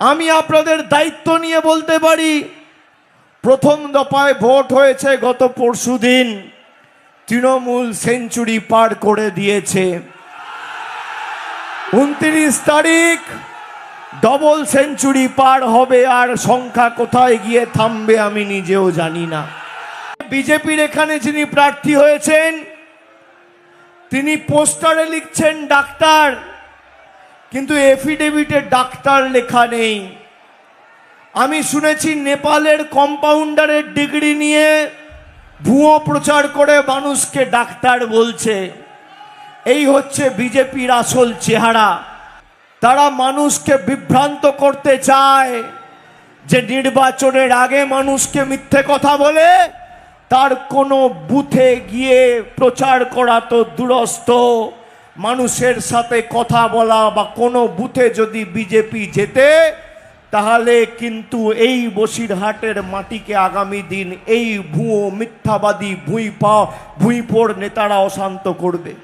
আমি আপনাদের দায়িত্ব নিয়ে বলতে পারি, প্রথম দফায় ভোট হয়েছে গত পরশুদিন, তৃণমূল সেঞ্চুরি পার করে দিয়েছে। 29 তারিখ ডবল সেঞ্চুরি পার হবে, আর সংখ্যা কোথায় গিয়ে থামবে আমি নিজেও জানি না। বিজেপির এখানে যিনি প্রার্থী হয়েছেন তিনি পোস্টারে লিখছেন ডাক্তার, কিন্তু এফিডেভিটে ডাক্তার লেখা নেই। আমি শুনেছি নেপালের কম্পাউন্ডারের ডিগ্রি নিয়ে ভুয়ো প্রচার করে মানুষকে ডাক্তার বলছে। এই হচ্ছে বিজেপির আসল চেহারা। তারা মানুষকে বিভ্রান্ত করতে চায় যে নির্বাচনের আগে মানুষকে মিথ্যে কথা বলে তার কোনো বুথে গিয়ে প্রচার করা তো দূরস্থ, মানুষের সাথে কথা বলা বা কোনো বুথে যদি বিজেপি জেতে তাহলে কিন্তু এই বসিরহাটের মাটিকে আগামী দিন এই ভুয়ো মিথ্যাবাদী ভুঁইপোড় নেতারা অশান্ত করবে।